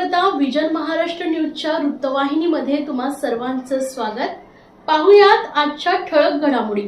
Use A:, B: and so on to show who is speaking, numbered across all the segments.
A: पाहता विजन महाराष्ट्र न्यूजच्या वृत्तवाहिनीमध्ये तुम्हा सर्वांचं स्वागत। पाहुयात आजच्या ठळक घडामोडी।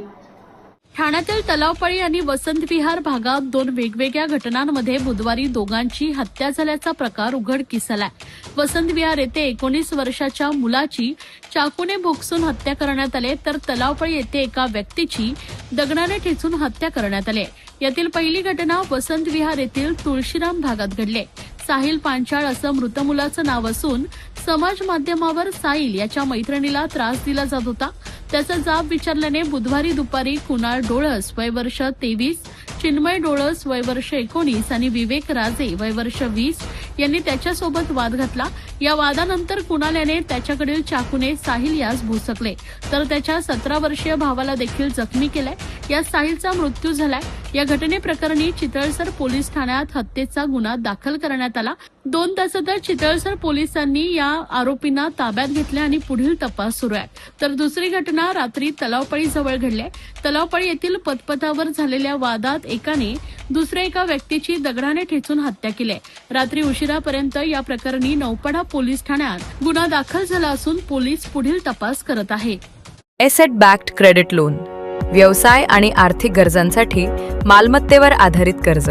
A: ठाण्यातील तलावपाळी आणि वसंत विहार भागात दोन वेगवेगळ्या घटनांमध्ये बुधवारी दोघांची हत्या झाल्याचा प्रकार उघडकीस आलाय। वसंत विहार येथे 19 वर्षाच्या मुलाची चाकूने भोगसून हत्या करण्यात आली, तर तलावपाळी येथे एका व्यक्तीची दगडाने ठेचून हत्या करण्यात आली। यातील पहिली घटना वसंत विहार येथील तुळशीराम भागात घडली। साहिल पांचाळ असं मृत मुलाचं नाव असून समाज माध्यमावर साहिल याच्या मैत्रिणीला त्रास दिला जात होता। त्याचा जाब विचारल्याने बुधवारी दुपारी कुणाल डोळस वय वर्ष 23, चिन्मय डोळस वय वर्ष 19 आणि विवेक राजे वय वर्ष 20 यांनी त्याच्यासोबत वाद घातला। या वादानंतर कुणाल याने त्याच्याकडील चाकूने साहिल यास भुसकले, तर त्याच्या 17 वर्षीय भावाला देखील जखमी केलंय। या साहिलचा मृत्यू झालाय। या घटनेप्रकरणी चितळसर पोलीस ठाण्यात हत्येचा गुन्हा दाखल करण्यात आला। 2 तासातच चितळसर पोलिसांनी या आरोपींना ताब्यात घेतले आणि पुढील तपास सुरू आहे। तर दुसरी घटना रात्री तलावपाळी जवळ घडली। तलावपाळी येथील पदपथावर झालेल्या वादात एकाने दुसऱ्या एका व्यक्तीची दगडाने ठेचून हत्या केली। रात्री उशिरापर्यंत या प्रकरणी नौपाडा पोलीस ठाण्यात गुन्हा दाखल झाला असून पोलीस पुढील तपास करत आहेत।
B: एसेट बॅक्ड क्रेडिट लोन, व्यवसाय आणि आर्थिक गरजांसाठी मालमत्तेवर आधारित कर्ज,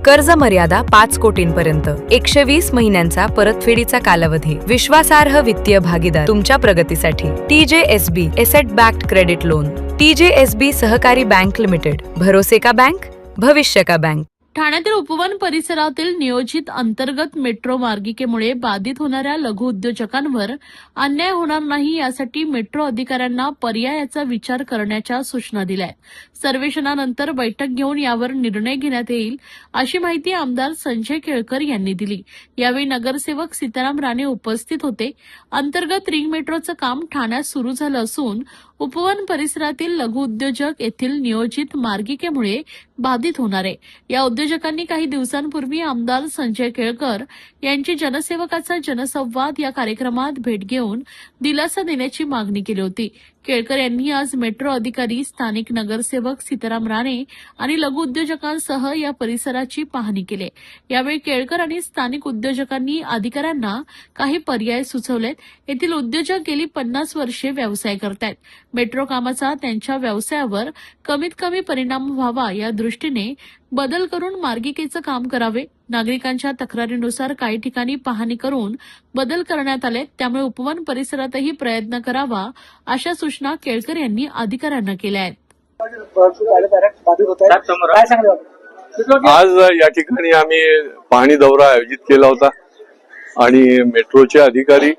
B: कर्ज मर्यादा 5 कोटींपर्यंत, 120 महिन्यांचा परतफेडीचा कालावधी, विश्वासार्ह वित्तीय भागीदार तुमच्या प्रगतीसाठी। TJSB asset backed credit loan, TJSB सहकारी बँक लिमिटेड, भरोसे का बैंक, भविष्य का बैंक।
A: ठाण्यातील उपवन परिसरातील नियोजित अंतर्गत मेट्रो मार्गिकेमुळे बाधित होणाऱ्या लघु उद्योजकांवर अन्याय होणार नाही यासाठी मेट्रो अधिकाऱ्यांना पर्यायाचा विचार करण्याच्या सूचना दिल्या आहेत। सर्वेक्षणानंतर बैठक घेऊन यावर निर्णय घेण्यात येईल अशी माहिती आमदार संजय केळकर यांनी दिली। यावेळी नगरसेवक सीताराम राणे उपस्थित होते। अंतर्गत रिंग मेट्रोचं काम ठाण्यात सुरू झालं असून उपवन परिसरातील लघु उद्योजक येथील नियोजित मार्गिकेमुळे बाधित होणार आहे। या उद्योजकांनी काही दिवसांपूर्वी आमदार संजय केळकर यांची जनसेवकाचा जनसंवाद या कार्यक्रमात भेट घेऊन दिलासा देण्याची मागणी केली होती। केळकर यांनी आज मेट्रो अधिकारी, स्थानिक नगरसेवक सीताराम राणे आणि लघु उद्योजकांसह या परिसराची पाहणी केली। यावेळी केळकर आणि स्थानिक उद्योजकांनी अधिकाऱ्यांना काही पर्याय सुचवलेत। येथील उद्योजक गेली 50 वर्षे व्यवसाय करतायत। मेट्रो कामाचा त्यांच्या व्यवसायावर कमीत कमी परिणाम व्हावा या दृष्टीने बदल करून मार्गिकेचं काम करावे। नागरिकांच्या तक्रारीनुसार काही ठिकाणी पाहणी करून बदल करण्यात आले, त्यामुळे उपवन परिसरातही प्रयत्न करावा अशा सूचना केळकर यांनी अधिकाऱ्यांना केल्या आहेत।
C: आज या ठिकाणी आम्ही पाहणी दौरा आयोजित केला होता आणि मेट्रोचे अधिकारी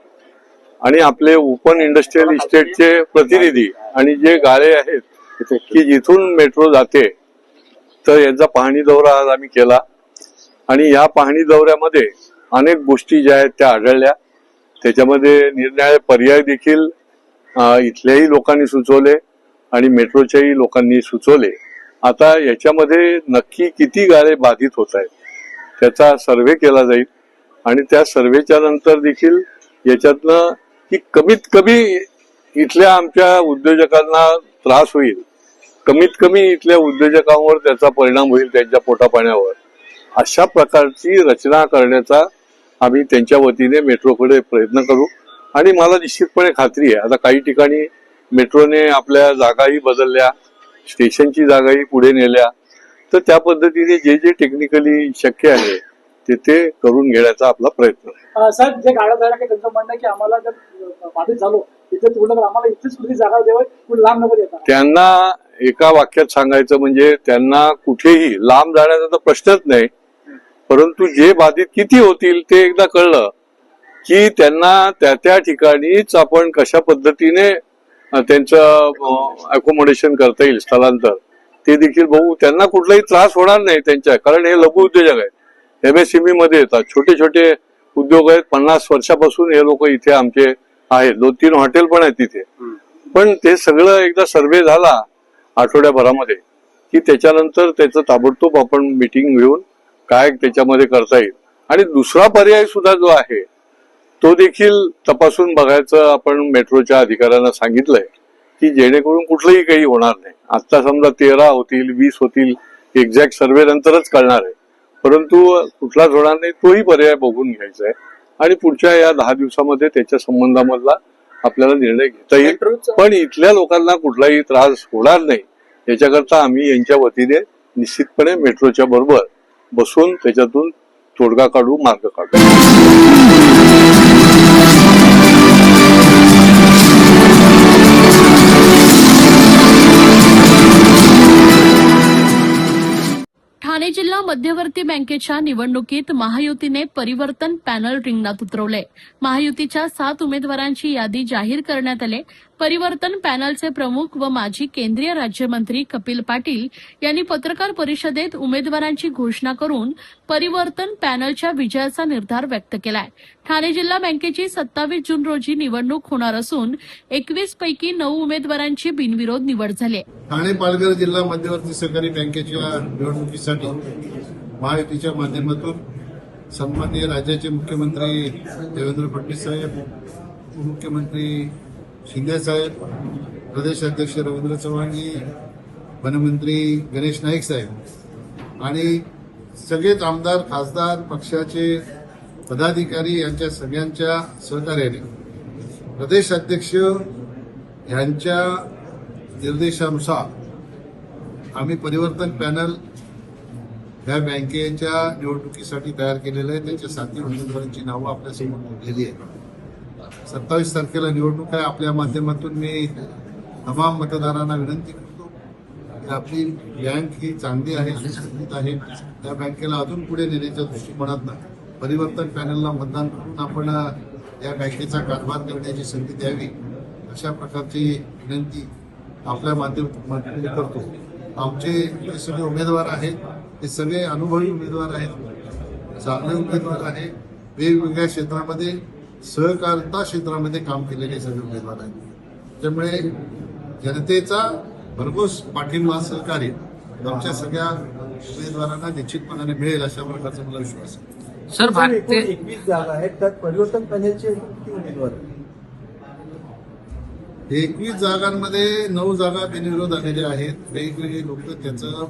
C: आणि आपले ओपन इंडस्ट्रियल इस्टेटचे प्रतिनिधी आणि जे गाळे आहेत की जिथून मेट्रो जाते, तर यांचा पाहणी दौरा आज आम्ही केला आणि या पाहणी दौऱ्यामध्ये अनेक गोष्टी ज्या आहेत त्या आढळल्या। त्याच्यामध्ये निरनिराळे पर्याय देखील इथल्याही लोकांनी सुचवले आणि मेट्रोच्याही लोकांनी सुचवले। आता याच्यामध्ये नक्की किती गाळे बाधित होत आहेत त्याचा सर्व्हे केला जाईल आणि त्या सर्व्हेच्या नंतर देखील याच्यातनं की कमीत कमी इथल्या आमच्या उद्योजकांना त्रास होईल, कमीत कमी इथल्या उद्योजकांवर त्याचा परिणाम होईल, त्यांच्या पोटापाण्यावर, अशा प्रकारची रचना करण्याचा आम्ही त्यांच्या वतीने मेट्रोकडे प्रयत्न करू। आणि मला निश्चितपणे खात्री आहे, आता काही ठिकाणी मेट्रोने आपल्या जागाही बदलल्या, स्टेशनची जागाही पुढे नेल्या, तर त्या पद्धतीने जे जे टेक्निकली शक्य आहे ते करून घेण्याचा आपला प्रयत्न आहे।
D: साहेब, जे गाड्या जायला काही त्यांचं म्हणणं की आम्हाला जर बाधित झालो इथे पूर्ण आम्हाला इथेच कुठली जागा द्यावी, कुठे लांब नको देता।
C: त्यांना एका वाक्यात सांगायचं म्हणजे त्यांना कुठेही लांब जाण्याचा तर प्रश्नच नाही, परंतु जे बाधित किती होतील ते एकदा कळलं की त्यांना त्या ठिकाणीच आपण कशा पद्धतीने त्यांचं अकोमोडेशन करता येईल, स्थलांतर, ते देखील बघू। त्यांना कुठलाही त्रास होणार नाही त्यांच्या, कारण हे लघु उद्योजक आहेत, MSME मध्ये येतात, छोटे छोटे उद्योग आहेत। 50 वर्षापासून हे लोक इथे आमचे आहेत, 2-3 हॉटेल पण आहेत तिथे। पण ते सगळं एकदा सर्व्हे झाला आठवड्याभरामध्ये की त्याच्यानंतर त्याचं ताबडतोब आपण मीटिंग घेऊन काय त्याच्यामध्ये करता येईल आणि दुसरा पर्याय सुद्धा जो आहे तो देखील तपासून बघायचं आपण मेट्रोच्या अधिकाऱ्यांना सांगितलंय की जेणेकरून कुठलंही काही होणार नाही। आता समजा 13 होतील, 20 होतील, एक्झॅक्ट सर्व्हे नंतरच कळणार आहे, परंतु कुठलाच होणार नाही, तोही पर्याय बघून घ्यायचा आहे आणि पुढच्या या 10 दिवसामध्ये त्याच्या संबंधामधला आपल्याला निर्णय घेता येईल. पण इथल्या लोकांना कुठलाही त्रास होणार नाही याच्याकरता आम्ही यांच्या वतीने निश्चितपणे मेट्रोच्या बरोबर बसून त्याच्यातून तोडगा काढू, मार्ग काढू.
A: ठाणे जिल्हा मध्यवर्ती बँकेच्या निवडणुकीत महायुतीने परिवर्तन पॅनल रिंगणात उतरवले. महायुतीच्या 7 उमेदवारांची यादी जाहीर करण्यात आली. परिवर्तन पॅनलचे प्रमुख व माजी केंद्रीय राज्यमंत्री कपिल पाटील यांनी पत्रकार परिषदेत उमेदवारांची घोषणा करून परिवर्तन पॅनलच्या विजयाचा निर्धार व्यक्त केलाय. ठाणे जिल्हा बँकेची 27 जून रोजी निवडणूक होणार असून 21 पैकी 9 उमेदवारांची बिनविरोध निवड झाली.
E: ठाणे पालघर जिल्हा मध्यवर्ती सहकारी बँकेच्या निवडणुकीसाठी महायुतीच्या माध्यमातून सन्माननीय राज्याचे मुख्यमंत्री देवेंद्र फडणवीस साहेब, उपमुख्यमंत्री शिंदे साहेब, प्रदेश अध्यक्ष रवींद्र चव्हाणजी, वनमंत्री गणेश नाईक साहेब आणि सगळेच आमदार, खासदार, पक्षाचे पदाधिकारी यांच्या सगळ्यांच्या सहकार्याने प्रदेश अध्यक्ष यांच्या निर्देशानुसार आम्ही परिवर्तन पॅनल या बँकेच्या निवडणुकीसाठी तयार केलेलं आहे. त्याच्या 7 उमेदवारांची नावं आपल्यासमोर ठेवलेली आहेत. 27 तारखेला निवडणूक आहे. आपल्या माध्यमातून मी तमाम मतदारांना विनंती करतो की आपली बँक ही चांगली आहे, सुसंस्कृत आहे. त्या बँकेला अजून पुढे नेण्याच्या दृष्टिकोनातून परिवर्तन पॅनलला मतदान करून आपण या बँकेचा कारभार करण्याची संधी द्यावी अशा प्रकारची विनंती आपल्या माध्यमातून करतो. आमचे जे सगळे उमेदवार आहेत ते सगळे अनुभवी उमेदवार आहेत, चांगले उमेदवार आहेत, वेगवेगळ्या क्षेत्रामध्ये सहकारिता क्षेत्रामध्ये काम केलेले सगळे उमेदवार आहेत. त्यामुळे जनतेचा भरघोस पाठिंबा, सहकार्य आमच्या सगळ्या उमेदवारांना निश्चितपणाने मिळेल अशा प्रकारचा मला विश्वास आहे.
F: सर, भारतीय
G: 21 जागा आहेत, त्यात परिवर्तन पॅनलचे किती उमेदवार आहेत?
E: 21 जागांमध्ये 9 जागा बिनविरोध आलेल्या आहेत. वेगवेगळे लोक त्याचं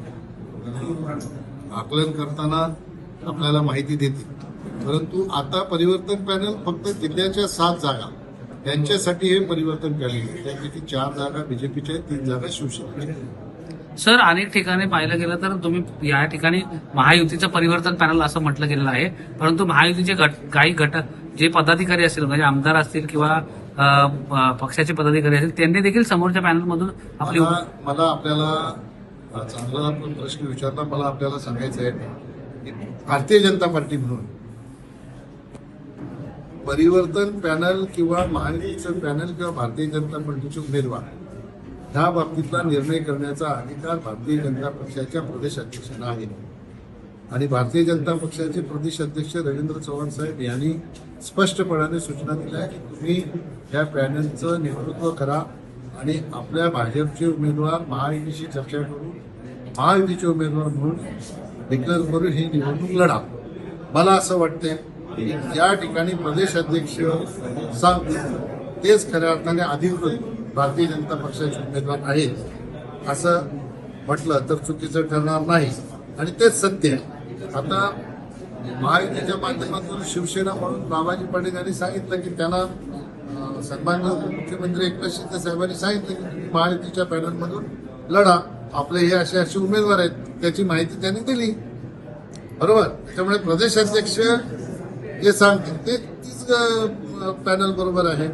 E: आकलन करताना आपल्याला माहिती देतील. परंतु आता परिवर्तन पॅनल फक्त जिल्ह्याच्या 7 जागा यांच्यासाठी हे परिवर्तन पॅनल आहे. त्यापैकी 4 जागा बीजेपीच्या, 3 जागा शिवसेनेच्या.
F: सर, अनेक ठिकाणी पाहिलं गेलं तर तुम्ही या ठिकाणी महायुतीचं परिवर्तन पॅनल असं म्हटलं गेलेलं आहे. परंतु महायुतीचे काही घटक जे पदाधिकारी असतील, म्हणजे आमदार असतील किंवा पक्षाचे पदाधिकारी असतील, त्यांनी देखील समोरच्या पॅनलमधून आपली
E: मला आपल्याला चांगला प्रश्न विचारला. मला आपल्याला सांगायचं आहे की भारतीय जनता पार्टी म्हणून परिवर्तन पॅनल किंवा महायुतीचं पॅनल किंवा भारतीय जनता पार्टीचे उमेदवार ह्या बाबतीतला निर्णय करण्याचा अधिकार भारतीय जनता पक्षाच्या प्रदेश अध्यक्षांना आहे. आणि भारतीय जनता पक्षाचे प्रदेश अध्यक्ष रवींद्र चव्हाण साहेब यांनी स्पष्टपणाने सूचना दिल्या की तुम्ही या पॅनलचं नेतृत्व करा आणि आपल्या भाजपचे उमेदवार महायुतीशी चर्चा करून महायुतीचे उमेदवार म्हणून डिक्लेअर करून ही निवडणूक लढा. मला असं वाटतंय की या ठिकाणी प्रदेश अध्यक्ष सांगतील तेच खऱ्या अर्थाने अधिकृत भारतीय जनता पक्षाचे उमेदवार आहेत असं म्हटलं तर चुकीचं ठरणार नाही आणि तेच सत्य आहे. आता महायुतीच्या माध्यमातून शिवसेना म्हणून बाबाजी पाटील यांनी सांगितलं की त्यांना सन्माननीय उपमुख्यमंत्री एकनाथ शिंदे साहेबांनी सांगितलं की तुम्ही महायुतीच्या पॅनलमधून लढा, आपले हे असे उमेदवार आहेत, त्याची माहिती त्यांनी दिली. बरोबर. त्यामुळे प्रदेश अध्यक्ष जे सांगतील ते तीच पॅनल बरोबर आहे.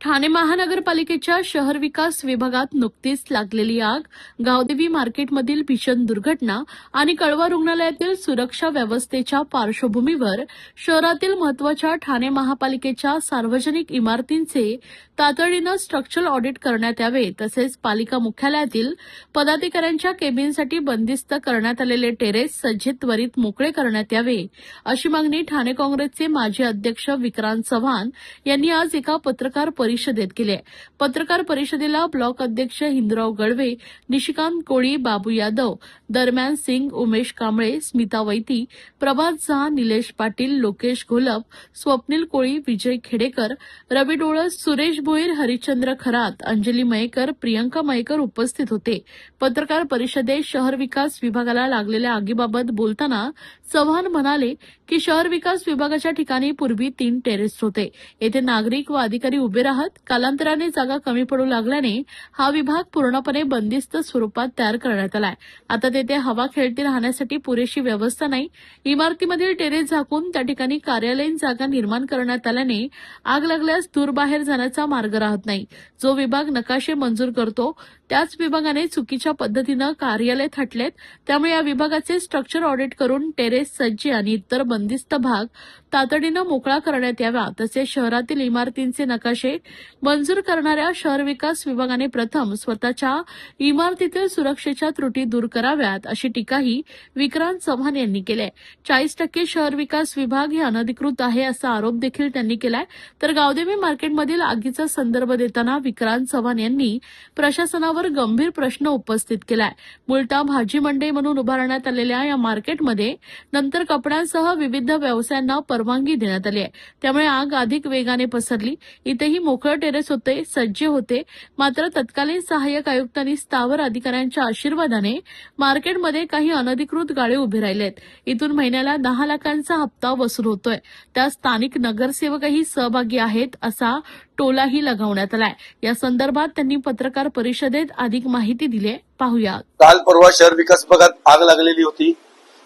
A: ठाणे महानगरपालिकेच्या शहर विकास विभागात नुकतीच लागलेली आग, गावदेवी मार्केटमधील भीषण दुर्घटना आणि कळवा रुग्णालयातील सुरक्षा व्यवस्थेच्या पार्श्वभूमीवर शहरातील महत्वाच्या ठाणे महापालिकेच्या सार्वजनिक इमारतींचे तातडीनं स्ट्रक्चरल ऑडिट करण्यात यावे, तसेच पालिका मुख्यालयातील पदाधिकाऱ्यांच्या केबिनसाठी बंदिस्त करण्यात आलेले टेरेस सज्जित त्वरित मोकळे करण्यात यावे, अशी मागणी ठाणे काँग्रेसचे माजी अध्यक्ष विक्रांत चव्हाण यांनी आज एका पत्रकार परिषदेत परिषदेत केली आहे. पत्रकार परिषदेला ब्लॉक अध्यक्ष हिंदराव गडवे, निशिकांत कोळी, बाबू यादव, दरम्यान सिंग, उमेश कांबळे, स्मिता वैती, प्रभात झा, निलेश पाटील, लोकेश घोलप, स्वप्नील कोळी, विजय खेडेकर, रवी डोळस, सुरेश भोईर, हरिश्चंद्र खरात, अंजली मयेकर, प्रियंका मयेकर उपस्थित होते. पत्रकार परिषदेत शहर विकास विभागाला लागलेल्या आगीबाबत बोलताना चव्हाण म्हणाले की शहर विकास विभागाच्या ठिकाणी पूर्वी 3 टेरेस होते. येथे नागरिक व अधिकारी उभे राहत कालांतराने जागा कमी पडू लागल्याने हा विभाग पूर्णपणे बंदिस्त स्वरूपात तयार करण्यात आलाय. आता तेथे हवा खेळती राहण्यासाठी पुरेशी व्यवस्था नाही. इमारतीमधील टेरेस झाकून त्या ठिकाणी कार्यालयीन जागा निर्माण करण्यात आल्याने आग लागल्यास दूर बाहेर जाण्याचा मार्ग राहत नाही. जो विभाग नकाशे मंजूर करतो त्याच विभागाने चुकीच्या पद्धतीनं कार्यालय थाटलेत. त्यामुळे या विभागाचे स्ट्रक्चर ऑडिट करून टेरेस, सज्जे आणि इतर बंदिस्त भाग तातडीनं मोकळा करण्यात यावा. तसेच शहरातील इमारतींचे नकाशे मंजूर करणाऱ्या शहर विकास विभागाने प्रथम स्वतःच्या इमारतीतील सुरक्षेच्या त्रुटी दूर कराव्यात, अशी टीकाही विक्रांत चव्हाण यांनी केली आहे. 40% शहर विकास विभाग हे अनधिकृत आहे असा आरोप देखील त्यांनी केलाय. तर गावदेवी मार्केटमधील आगीचा संदर्भ देताना विक्रांत चव्हाण यांनी प्रशासनावर गंभीर प्रश्न उपस्थित केलाय. मुलता भाजी मंडई म्हणून उभारण्यात आलेल्या या मार्केटमध्ये नंतर कपड्यांसह विविध व्यवसायांना परवानगी देण्यात आली आहे. त्यामुळे आग अधिक वेगाने पसरली. इथेही मोकळे टेरेस होते, सज्जे होते. मात्र तत्कालीन सहाय्यक आयुक्तांनी स्थावर अधिकाऱ्यांच्या आशीर्वादाने मार्केटमध्ये काही अनधिकृत गाळे उभे राहिलेत. इथून महिन्याला 10 लाखांचा हप्ता वसूल होतोय. त्यात स्थानिक नगरसेवकही सहभागी आहेत असा टोलाही लगावण्यात आलाय. या संदर्भात त्यांनी पत्रकार परिषदेत अधिक माहिती दिली. पाहूया.
H: काल परवा शहर विकास विभागात आग लागलेली होती.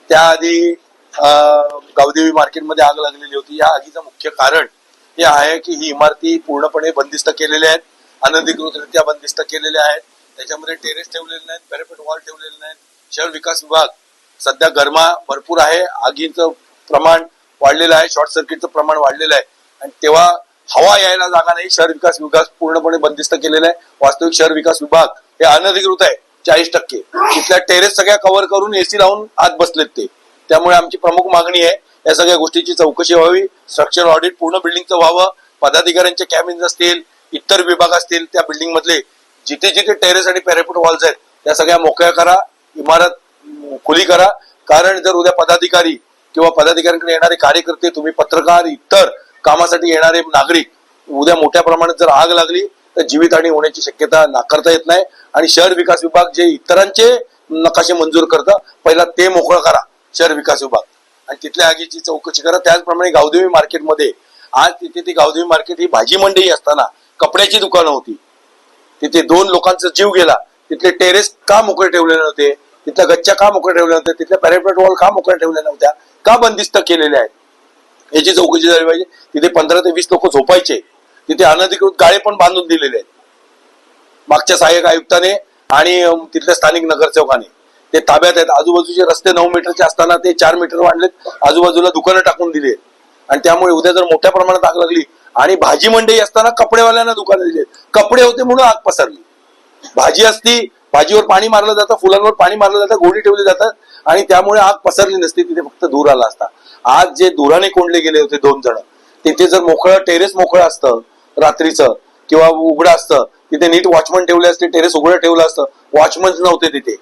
H: त्याआधी गावदेवी मार्केटमध्ये आग लागलेली होती. या आगीचं मुख्य कारण हे आहे की ही इमारती पूर्णपणे बंदिस्त केलेल्या आहेत, अनधिकृतरित्या बंदिस्त केलेल्या आहेत. त्याच्यामध्ये टेरेस ठेवलेले नाहीत, पॅरापेट वॉल ठेवलेले नाहीत. शहर विकास विभाग सध्या गरमा भरपूर आहे, आगीचं प्रमाण वाढलेलं आहे, शॉर्ट सर्किटचं प्रमाण वाढलेलं आहे आणि तेव्हा हवा यायला जागा नाही. शहर विकास विभाग पूर्णपणे बंदिस्त केलेला आहे. वास्तविक शहर विकास विभाग हे अनधिकृत आहे 40%. तिथल्या टेरेस सगळ्या कव्हर करून एसी लावून आत बसलेत ते. त्यामुळे आमची प्रमुख मागणी आहे या सगळ्या गोष्टीची चौकशी व्हावी, स्ट्रक्चर ऑडिट पूर्ण बिल्डिंगचं व्हावं. पदाधिकाऱ्यांचे कॅबिन्स असतील, इतर विभाग असतील, त्या बिल्डिंग मधले जिथे जिथे टेरेस आणि पॅरापेट वॉल्स आहेत त्या सगळ्या मोकळ्या करा, इमारत खुली करा. कारण जर उद्या पदाधिकारी किंवा पदाधिकाऱ्यांकडे येणारे कार्यकर्ते, तुम्ही पत्रकार, इतर कामासाठी येणारे नागरिक, उद्या मोठ्या प्रमाणात जर आग लागली तर जीवितहानी होण्याची शक्यता नाकारता येत नाही. आणि शहर विकास विभाग जे इतरांचे नकाशे मंजूर करतं, पहिला ते मोकळं करा शहर विकास विभाग आणि तिथल्या आगीची चौकशी करा. त्याचप्रमाणे गावदेवी मार्केटमध्ये आज तिथे ती गावदेवी मार्केट ही भाजी मंडई असताना कपड्याची दुकानं होती. तिथे 2 लोकांचा जीव गेला. तिथले टेरेस का मोकळे ठेवले नव्हते, तिथल्या गच्च्या का मोकळे ठेवले नव्हते, तिथल्या पॅरापेट वॉल का मोकळ्या ठेवल्या नव्हत्या, का बंदिस्त केलेल्या आहेत, याची चौकशी झाली पाहिजे. तिथे 15 ते 20 लोक झोपायचे. तिथे अनधिकृत गाळे पण बांधून दिलेले आहेत मागच्या सहाय्यक आयुक्ताने आणि तिथल्या स्थानिक नगरसेवकाने. ते ताब्यात आहेत. आजूबाजूचे रस्ते 9 मीटरचे असताना ते 4 मीटर वाढलेत. आजूबाजूला दुकानं टाकून दिली आणि त्यामुळे उद्या जर मोठ्या प्रमाणात आग लागली आणि भाजी मंडई असताना कपडेवाल्यांना दुकानं दिली, कपडे होते म्हणून आग पसरली. भाजी असती, भाजीवर पाणी मारलं जातं, फुलांवर पाणी मारलं जातं, गोडी ठेवली जातात आणि त्यामुळे आग पसरली नसती. तिथे फक्त धूर आला असता. आज जे धुराने कोंडले गेले होते 2 जण, तिथे जर मोकळं टेरेस मोकळं असतं रात्रीचं किंवा उघडं असतं, तिथे नीट वॉचमन ठेवले असते, टेरेस उघडं ठेवलं असतं. वॉचमन नव्हते तिथे,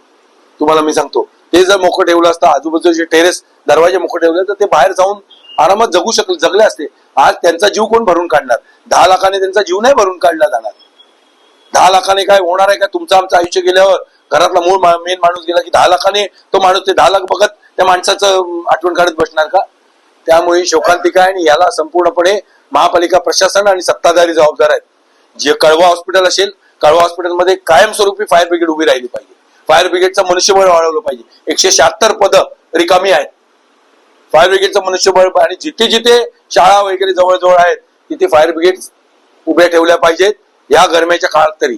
H: तुम्हाला मी सांगतो. ते जर मोकळं ठेवलं असतं, आजूबाजूचे टेरेस दरवाजे मोकळे ठेवले तर ते बाहेर जाऊन आरामात जगले असते. आज त्यांचा जीव कोण भरून काढणार? 10 लाखाने त्यांचा जीव नाही भरून काढला जाणार. 10 लाखाने काय होणार आहे का? तुमचं आमचं आयुष्य गेल्यावर घरातला मूळ मेन माणूस गेला की 10 लाखाने तो माणूस ते 10 लाख बघत त्या माणसाचं आठवण काढत बसणार का? त्यामुळे शोकांतिका आहे आणि याला संपूर्णपणे महापालिका प्रशासन आणि सत्ताधारी जबाबदार आहेत. जे कळवा हॉस्पिटल असेल, कळवा हॉस्पिटलमध्ये कायमस्वरूपी फायर ब्रिगेड उभी राहिली पाहिजे. फायर ब्रिगेडचं मनुष्यबळ वाढवलं पाहिजे. 176 पदं रिकामी आहेत फायर ब्रिगेडचं मनुष्यबळ. आणि जिथे जिथे शाळा वगैरे जवळजवळ आहेत तिथे फायर ब्रिगेड उभ्या ठेवल्या पाहिजेत या गरम्याच्या काळात तरी.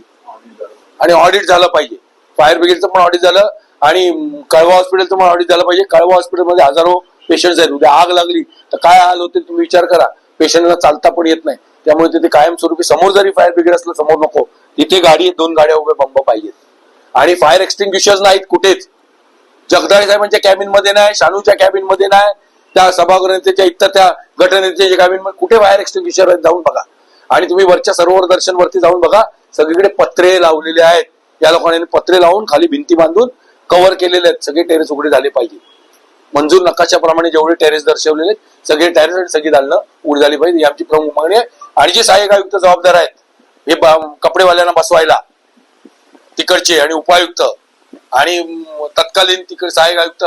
H: आणि ऑडिट झालं पाहिजे. फायर ब्रिगेडचं पण ऑडिट झालं आणि कळवा हॉस्पिटलचं पण ऑडिट झालं पाहिजे. कळवा हॉस्पिटलमध्ये हजारो पेशंट्स आहेत. उद्या आग लागली तर काय हाल होते तुम्ही विचार करा. पेशंटला चालता पण येत नाही. त्यामुळे तिथे कायमस्वरूपी समोर जरी फायर ब्रिगेड असलं, समोर नको, तिथे 2 गाड्या उभे बंब पाहिजेत. आणि फायर एक्सटिंग्विशर्स नाहीत कुठेच. जगदाळे साहेबांच्या कॅबिन मध्ये नाही, शानूच्या कॅबिन मध्ये नाही, त्या सभागृह नेत्याच्या इतर त्या गटनेत्याच्या कॅबिन मध्ये कुठे फायर एक्सटिंग्विशर आहेत जाऊन बघा. आणि तुम्ही वरच्या सरोवर दर्शन वरती जाऊन बघा, सगळीकडे पत्रे लावलेले आहेत. या लोकांनी पत्रे लावून खाली भिंती बांधून कव्हर केलेले आहेत. सगळे टेरेस उघडे झाले पाहिजे. मंजूर नकाशाप्रमाणे जेवढे टेरेस दर्शवलेले आहेत सगळे टेरेस आणि सगळी दालनं उघडी झाली पाहिजे, ही आमची प्रमुख मागणी आहे. आणि जे सहाय्यक आयुक्त जबाबदार आहेत हे कपडेवाल्यांना बसवायला तिकडचे आणि उपायुक्त आणि तत्कालीन तिकडे सहाय्यक आयुक्त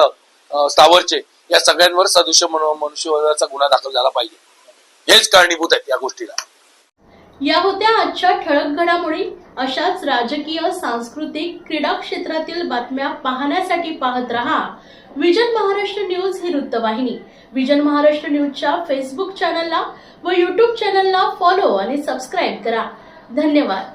H: स्थावरचे, या सगळ्यांवर सदृश्य मनुष्यवधाचा गुन्हा दाखल झाला पाहिजे. हेच कारणीभूत आहेत या गोष्टीला.
A: या होत्या आजच्या ठळक घडामोडी. अशाच राजकीय, सांस्कृतिक, क्रीडा क्षेत्रातील बातम्या पाहण्यासाठी पाहत रहा विजन महाराष्ट्र न्यूज ही वृत्तवाहिनी. विजन महाराष्ट्र न्यूजच्या फेसबुक चॅनलला व युट्यूब चॅनलला फॉलो आणि सबस्क्राईब करा. धन्यवाद.